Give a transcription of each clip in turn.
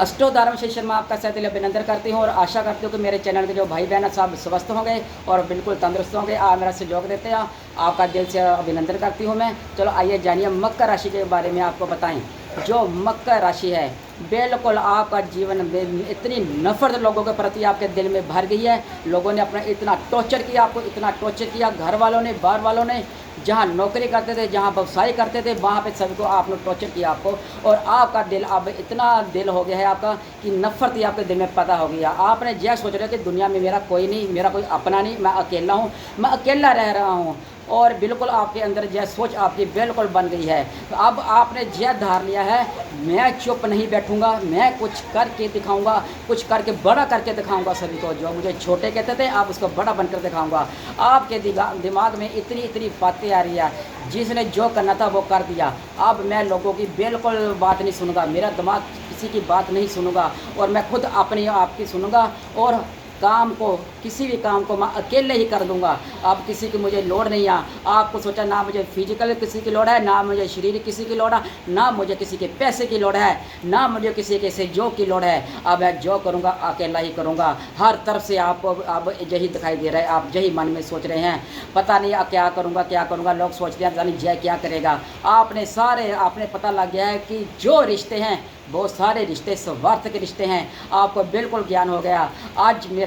अष्टोधार्म session में आपका सहदिल अभिनंदन करती हूँ और आशा करती हूँ कि मेरे चैनल के जो भाई बहन सब स्वस्थ होंगे और बिल्कुल तंदुरुस्त होंगे। आप मेरा सहयोग देते हैं, आपका दिल से अभिनंदन करती हूँ मैं। चलो आइए जानिए मकर राशि के बारे में आपको बताएं। जो मकर राशि है, बिल्कुल आपका जीवन में इतनी नफरत लोगों के प्रति आपके दिल में भर गई है। लोगों ने अपना इतना टॉर्चर किया, आपको इतना टॉर्चर किया, घर वालों ने, बाहर वालों ने, जहाँ नौकरी करते थे, जहाँ व्यवसाय करते थे, वहाँ पे सभी को आपने टॉर्चर किया आपको। और आपका दिल अब इतना दिल हो गया है आपका कि नफरत ही आपके दिल में पैदा हो गया। आपने यह सोच रहे कि दुनिया में मेरा कोई नहीं, मेरा कोई अपना नहीं, मैं अकेला हूँ, मैं अकेला रह रहा हूँ। और बिल्कुल आपके अंदर यह सोच आपकी बिल्कुल बन गई है। तो अब आपने यह धार लिया है, मैं चुप नहीं बैठूंगा, मैं कुछ करके दिखाऊंगा, कुछ करके बड़ा करके दिखाऊंगा सभी को। जो मुझे छोटे कहते थे, आप उसको बड़ा बनकर दिखाऊंगा। आपके दिमाग में इतनी इतनी बातें आ रही है, जिसने जो करना था वो कर दिया। अब मैं लोगों की बिल्कुल बात नहीं सुनूंगा, मेरा दिमाग किसी की बात नहीं सुनूंगा और मैं खुद अपनी आपकी सुनूंगा। और काम को, किसी भी काम को मैं अकेले ही कर दूंगा। अब किसी की मुझे लोड़ नहीं है। आपको सोचा ना मुझे फिजिकल किसी की लोड़ है, ना मुझे शरीर किसी की लोड़ है, ना मुझे किसी के पैसे की लोड़ है, ना मुझे किसी के सहयोग की लोड़ है। अब मैं जो करूंगा अकेला ही करूंगा। हर तरफ से आपको अब यही दिखाई दे रहा है, आप यही मन में सोच रहे हैं, पता नहीं क्या करूंगा क्या करूंगा। लोग सोचते हैं पता नहीं जय क्या करेगा। आपने पता लग गया है कि जो रिश्ते हैं बहुत सारे रिश्ते स्वार्थ के रिश्ते हैं। आपको बिल्कुल ज्ञान हो गया।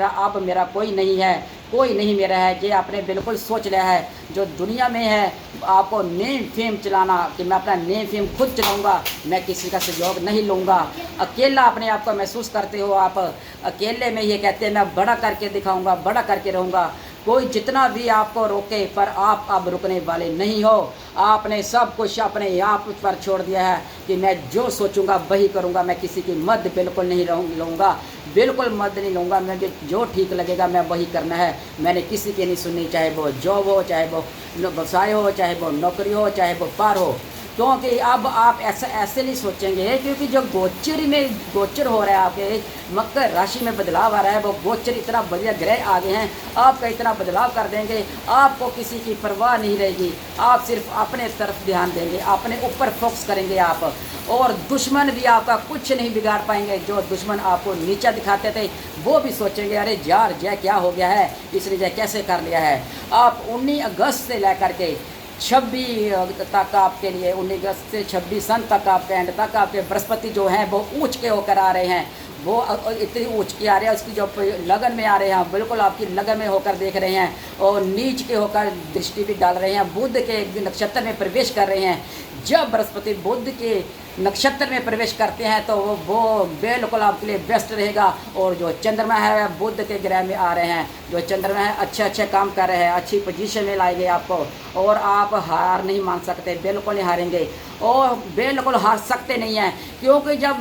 अब मेरा कोई नहीं है, कोई नहीं मेरा है, ये आपने बिल्कुल सोच लिया है। जो दुनिया में है आपको नेम फेम चलाना, कि मैं अपना नेम फेम खुद चलाऊंगा, मैं किसी का सहयोग नहीं लूँगा। अकेला अपने आप को महसूस करते हो आप, अकेले में ये कहते हैं मैं बड़ा करके दिखाऊंगा, बड़ा करके रहूँगा। कोई जितना भी आपको रोके पर आप अब रुकने वाले नहीं हो। आपने सब कुछ अपने आप पर छोड़ दिया है कि मैं जो सोचूंगा वही करूंगा, मैं किसी की मदद बिल्कुल नहीं लूँगा, बिल्कुल मदद नहीं लूँगा। मुझे जो ठीक लगेगा मैं वही करना है, मैंने किसी की नहीं सुननी, चाहे वो जॉब हो, चाहे वो व्यवसाय हो, चाहे वो नौकरी हो, चाहे वो पार हो। क्योंकि अब आप ऐसे नहीं सोचेंगे, क्योंकि जो गोचर हो रहा है आपके मकर राशि में बदलाव आ रहा है, वो गोचर इतना बढ़िया ग्रह आ गए हैं, आपका इतना बदलाव कर देंगे, आपको किसी की परवाह नहीं रहेगी। आप सिर्फ अपने तरफ ध्यान देंगे, अपने ऊपर फोकस करेंगे आप। और दुश्मन भी आपका कुछ नहीं बिगाड़ पाएंगे। जो दुश्मन आपको नीचा दिखाते थे वो भी सोचेंगे अरे यार जय क्या हो गया है, इसने जय कैसे कर लिया है। आप 19 अगस्त से लेकर के 26 तक आपके लिए, 19 अगस्त से 26 सन तक आपके एंड तक आपके बृहस्पति जो हैं वो ऊँच के होकर आ रहे हैं। वो इतनी ऊँच के आ रहे हैं, उसकी जो लगन में आ रहे हैं, बिल्कुल आपकी लगन में होकर देख रहे हैं। और नीच के होकर दृष्टि भी डाल रहे हैं, बुध के नक्षत्र में प्रवेश कर रहे हैं। जब बृहस्पति बुध के नक्षत्र में प्रवेश करते हैं तो वो बिल्कुल आपके लिए बेस्ट रहेगा। और जो चंद्रमा है बुध के ग्रह में आ रहे हैं, जो चंद्रमा है अच्छे अच्छे काम कर रहे हैं, अच्छी पोजीशन में लाएंगे आपको। और आप हार नहीं मान सकते, बिल्कुल नहीं हारेंगे और बिल्कुल हार सकते नहीं हैं। क्योंकि जब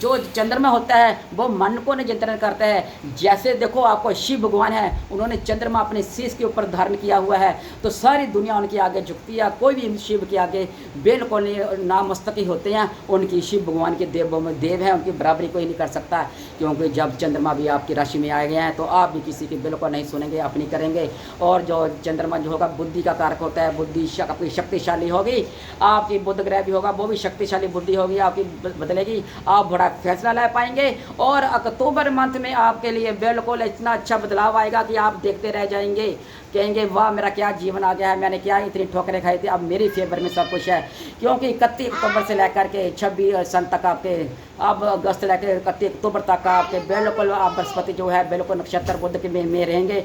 जो चंद्रमा होता है वो मन को नियंत्रण करता है। जैसे देखो आपको शिव भगवान है, उन्होंने चंद्रमा अपने शीश के ऊपर धारण किया हुआ है, तो सारी दुनिया उनके आगे झुकती है। कोई भी शिव के आगे बिल्कुल नामस्तक ही होते हैं। उनकी शिव भगवान के देवों में देव हैं, उनकी बराबरी कोई नहीं कर सकता। क्योंकि जब चंद्रमा भी आपकी राशि में आ गए हैं तो आप भी किसी की बिल्कुल नहीं सुनेंगे, अपनी करेंगे। और जो चंद्रमा जो होगा बुद्धि का कारक होता है, बुद्धि आपकी शक्तिशाली होगी, आपकी बुध ग्रह भी होगा वो भी शक्तिशाली बुद्धि होगी, आपकी बदलेगी, आप बड़ा फैसला ले पाएंगे। और अक्टूबर मंथ में आपके लिए बिल्कुल इतना अच्छा बदलाव आएगा कि आप देखते रह जाएंगे, कहेंगे वाह मेरा क्या जीवन आ गया है, मैंने क्या इतनी ठोकरें खाई थी, अब मेरी फेवर में सब कुछ है। क्योंकि 31 अक्टूबर से लेकर के 26 सन तक आपके, अब अगस्त से लेकर 31 अक्टूबर तक आपके बिल्कुल आप बृहस्पति जो है बिल्कुल नक्षत्र बुध के में रहेंगे,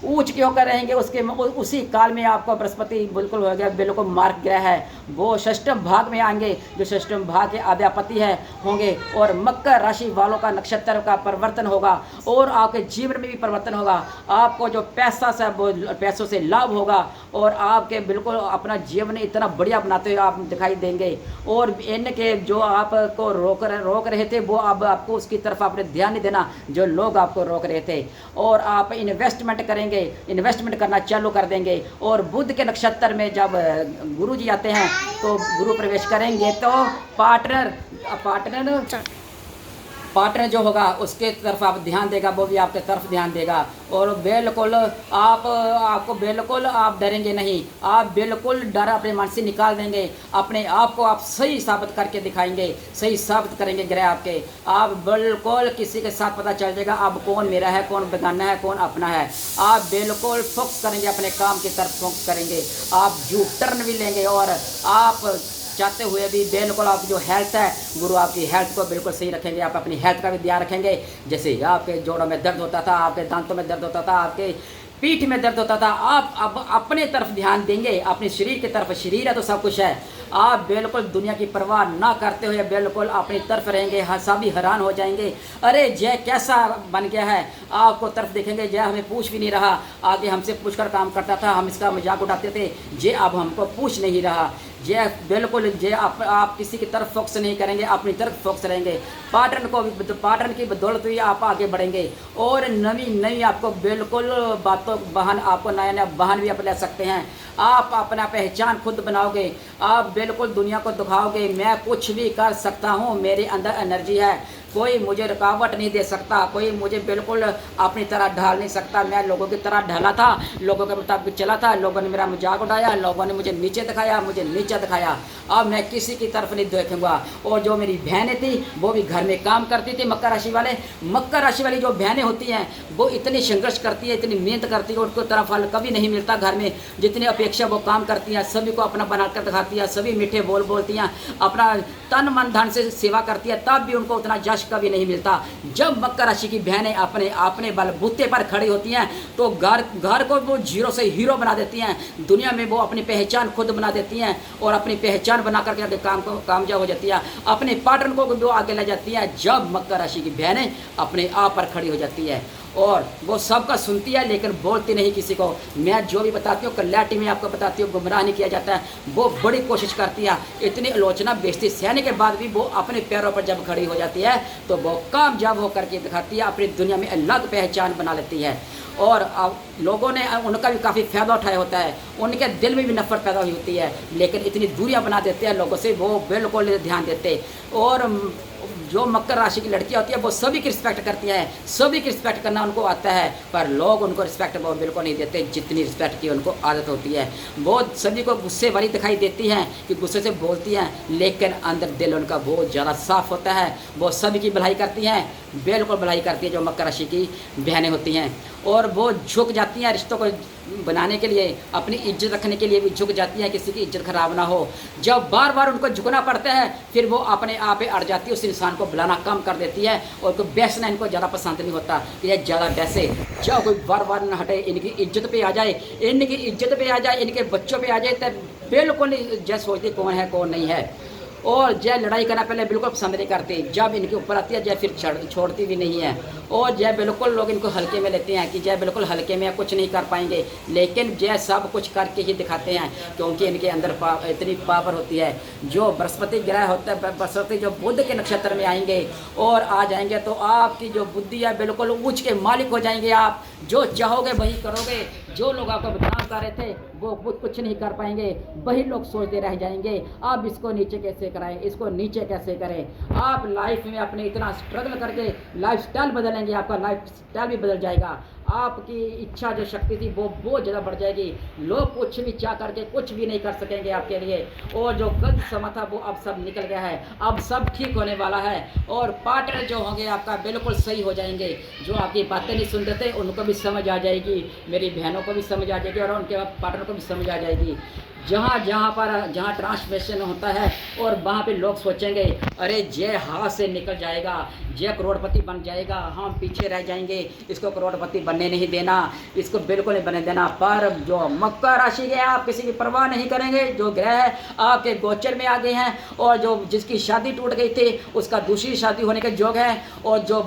ऊँच के होकर रहेंगे। उसी काल में आपको बृहस्पति बिल्कुल हो गया, बिल्कुल मार्ग ग्रह है, वो षष्ठम भाग में आएंगे, जो षष्ठम भाग के आध्यापति है होंगे। और मकर राशि वालों का नक्षत्र का परिवर्तन होगा और आपके जीवन में भी परिवर्तन होगा। आपको जो पैसों से लाभ होगा और आपके बिल्कुल अपना जीवन इतना बढ़िया बनाते हुए आप दिखाई देंगे। और इनके जो आपको रोक रहे थे वो अब आपको उसकी तरफ आपने ध्यान नहीं देना, जो लोग आपको रोक रहे थे। और आप इन्वेस्टमेंट करेंगे, इन्वेस्टमेंट करना चालू कर देंगे। और बुध के नक्षत्र में जब गुरु जी आते हैं, तो गुरु प्रवेश करेंगे तो पार्टनर, पार्टनर जो होगा उसके तरफ आप ध्यान देगा, वो भी आपके तरफ ध्यान देगा। और बिल्कुल आपको बिल्कुल आप डरेंगे नहीं, आप बिल्कुल डर अपने मन से निकाल देंगे, अपने आप को आप सही साबित करके दिखाएंगे, सही साबित करेंगे ग्रह आपके। आप बिल्कुल किसी के साथ पता चल जाएगा अब कौन मेरा है, कौन बेगाना है, कौन अपना है। आप बिल्कुल फोकस करेंगे, अपने काम की तरफ फोकस करेंगे, आप यू टर्न भी लेंगे। और आप चाहते हुए भी बिल्कुल आप जो हेल्थ है, गुरु आपकी हेल्थ को बिल्कुल सही रखेंगे, आप अपनी हेल्थ का भी ध्यान रखेंगे। जैसे आपके जोड़ों में दर्द होता था, आपके दांतों में दर्द होता था, आपके पीठ में दर्द होता था, आप अब अपने तरफ ध्यान देंगे, अपने शरीर की तरफ। शरीर है तो सब कुछ है। आप बिल्कुल दुनिया की परवाह ना करते हुए बिल्कुल अपनी तरफ रहेंगे। हाँ, सभी हैरान हो जाएंगे, अरे जय कैसा बन गया है। आपको तरफ देखेंगे, जय हमें पूछ भी नहीं रहा, आगे हमसे पूछकर काम करता था, हम इसका मजाक उड़ाते थे, जय अब हमको पूछ नहीं रहा। जय बिल्कुल जय आप किसी की तरफ फोकस नहीं करेंगे, अपनी तरफ फोकस रहेंगे। पार्टनर की बदौलत ही आप आगे बढ़ेंगे। और नई नई आपको बिल्कुल बातों बहन, आपको नया नया बहन भी आप ले सकते हैं। आप अपना पहचान खुद बनाओगे, आप बिल्कुल दुनिया को दिखाओगे मैं कुछ भी कर सकता हूँ, मेरे अंदर एनर्जी है, कोई मुझे रुकावट नहीं दे सकता, कोई मुझे बिल्कुल अपनी तरह ढाल नहीं सकता। मैं लोगों की तरह ढला था, लोगों के मुताबिक चला था, लोगों ने मेरा मजाक उड़ाया, लोगों ने मुझे नीचे दिखाया, मुझे नीचे दिखाया। अब मैं किसी की तरफ नहीं देखूंगा। और जो मेरी बहनें थी वो भी घर में काम करती थी, मकर राशि वाले, मकर राशि वाली जो बहनें होती हैं वो इतनी संघर्ष करती है, इतनी मेहनत करती है, उनको तरफ फल कभी नहीं मिलता घर में। जितनी अपेक्षा वो काम करती हैं, सभी को अपना बनाकर दिखाती है, सभी मीठे बोल बोलती हैं, अपना तन मन धन से सेवा करती है, तब भी उनको उतना यश कभी नहीं मिलता। जब मकर राशि की बहनें अपने अपने बलबूते पर खड़ी होती हैं तो घर को वो जीरो से हीरो बना देती हैं, दुनिया में वो अपनी पहचान खुद बना देती हैं और अपनी पहचान बना करके आगे कामयाब हो जाती है, अपने पार्टनर को वो आगे ले जाती है। जब मकर राशि की बहनें अपने आप पर खड़ी हो जाती है और वो सबका सुनती है लेकिन बोलती नहीं किसी को। मैं जो भी बताती हूँ क्लैरिटी में आपको बताती हूँ, गुमराह नहीं किया जाता है। वो बड़ी कोशिश करती है, इतनी आलोचना बेइज्जती सहने के बाद भी वो अपने पैरों पर जब खड़ी हो जाती है तो वो कामयाब होकर के दिखाती है, अपनी दुनिया में अलग पहचान बना लेती है। और अब लोगों ने उनका भी काफ़ी फ़ायदा उठाया होता है, उनके दिल में भी नफरत पैदा हुई होती है, लेकिन इतनी दूरियां बना देते हैं लोगों से, वो बिल्कुल ध्यान देते। और जो मकर राशि की लड़कियां होती है वो सभी की रिस्पेक्ट करती हैं, सभी की रिस्पेक्ट करना उनको आता है, पर लोग उनको रिस्पेक्ट वो बिल्कुल नहीं देते जितनी रिस्पेक्ट की उनको आदत होती है। वो सभी को गुस्से वाली दिखाई देती हैं कि गुस्से से बोलती हैं, लेकिन अंदर दिल उनका बहुत ज़्यादा साफ होता है। वो सभी की भलाई करती हैं, बिल्कुल भलाई करती है जो मकर राशि की बहनें होती हैं। और वो झुक जाती हैं रिश्तों को बनाने के लिए, अपनी इज्जत रखने के लिए भी झुक जाती हैं, किसी की इज्जत खराब ना हो। जब बार बार उनको झुकना पड़ता है फिर वो अपने आप पे अड़ जाती है, उस इंसान को बुलाना कम कर देती है और कोई बैसना इनको ज़्यादा पसंद नहीं होता कि ये ज़्यादा बैसे। जब कोई बार बार न हटे, इनकी इज्जत पे आ जाए, इनकी इज्जत पे आ जाए, इनके बच्चों पे आ जाए, तब बिल्कुल जय सोचते कौन है कौन नहीं है। और जय लड़ाई करना पहले बिल्कुल पसंद नहीं करती, जब इनके ऊपर आती है जय फिर छोड़ती भी नहीं है। और जय बिल्कुल लोग इनको हल्के में लेते हैं कि जय बिल्कुल हल्के में कुछ नहीं कर पाएंगे, लेकिन जय सब कुछ करके ही दिखाते हैं, क्योंकि इनके अंदर इतनी पावर होती है। जो बृहस्पति ग्रह होता है, बृहस्पति जो बुध के नक्षत्र में आएंगे और आ जाएंगे तो आपकी जो बुद्धि है बिल्कुल ऊँच के मालिक हो जाएंगे। आप जो चाहोगे वही करोगे, जो लोग आपको बदनाम कर रहे थे वो कुछ नहीं कर पाएंगे, वही लोग सोचते रह जाएंगे आप इसको नीचे कैसे कराएं, इसको नीचे कैसे करें। आप लाइफ में अपने इतना स्ट्रगल करके लाइफ स्टाइल बदलेंगे, आपका लाइफ स्टाइल भी बदल जाएगा, आपकी इच्छा जो शक्ति थी वो बहुत ज़्यादा बढ़ जाएगी। लोग कुछ भी चाह करके कुछ भी नहीं कर सकेंगे आपके लिए। और जो गलत समा था वो अब सब निकल गया है, अब सब ठीक होने वाला है। और पार्टनर जो होंगे आपका बिल्कुल सही हो जाएंगे, जो आपकी बातें नहीं सुनते थे उनको भी समझ आ जाएगी, मेरी बहनों को भी समझ आ जाएगी और उनके पार्टनर को भी समझ आ जाएगी। जहाँ ट्रांसफॉर्मेशन होता है और वहाँ पे लोग सोचेंगे अरे जय हाथ से निकल जाएगा, जय करोड़पति बन जाएगा, हम पीछे रह जाएंगे, इसको करोड़पति बनने नहीं देना, इसको बिल्कुल नहीं बनने देना। पर जो मकर राशि के आप किसी की परवाह नहीं करेंगे, जो ग्रह आपके गोचर में आ गए हैं और जो जिसकी शादी टूट गई थी उसका दूसरी शादी होने के योग है, और जो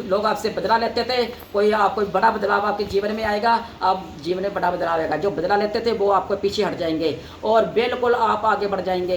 लोग आपसे बदला लेते थे कोई बड़ा बदलाव आपके जीवन में आएगा, आप जीवन में बड़ा बदलाव आएगा। जो बदला लेते थे वो आपको पीछे हट जाएंगे और बिल्कुल आप आगे बढ़ जाएंगे।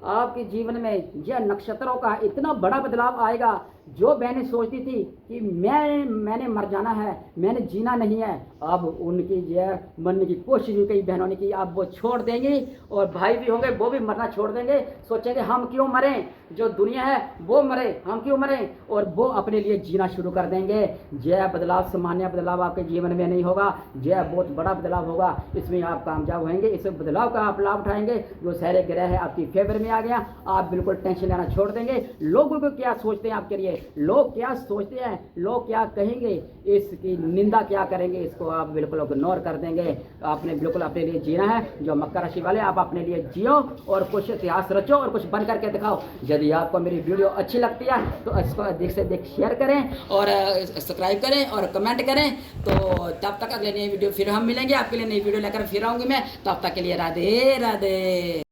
आपके जीवन में यह नक्षत्रों का इतना बड़ा बदलाव आएगा जो बहनें सोचती थी कि मैंने मर जाना है, मैंने जीना नहीं है, अब उनकी जो है मरने की कोशिश भी कई बहनों ने की, अब वो छोड़ देंगी। और भाई भी होंगे वो भी मरना छोड़ देंगे, सोचेंगे हम क्यों मरें, जो दुनिया है वो मरे, हम क्यों मरें, और वो अपने लिए जीना शुरू कर देंगे। जय बदलाव, सामान्य बदलाव आपके जीवन में नहीं होगा, जय बहुत बड़ा बदलाव होगा, इसमें आप कामयाब होंगे, इस बदलाव का आप लाभ उठाएंगे। जो सारे ग्रह है आपकी फेवर में आ गया, आप बिल्कुल टेंशन लेना छोड़ देंगे। लोगों को क्या सोचते हैं आपके लिए, लोग क्या सोचते हैं, लोग क्या कहेंगे, इसकी निंदा क्या करेंगे, इसको आप बिल्कुल इग्नोर कर देंगे। आपने बिल्कुल अपने लिए जीना है। जो मकर राशि वाले, आप अपने लिए जियो और कुछ इतिहास रचो और कुछ बन करके दिखाओ। यदि आपको मेरी वीडियो अच्छी लगती है तो इसको अधिक से अधिक शेयर करें और सब्सक्राइब करें और कमेंट करें। तो तब तक अगले नई वीडियो फिर हम मिलेंगे, आपके लिए नई वीडियो लेकर फिर आऊँगी मैं। तब तक के लिए राधे राधे।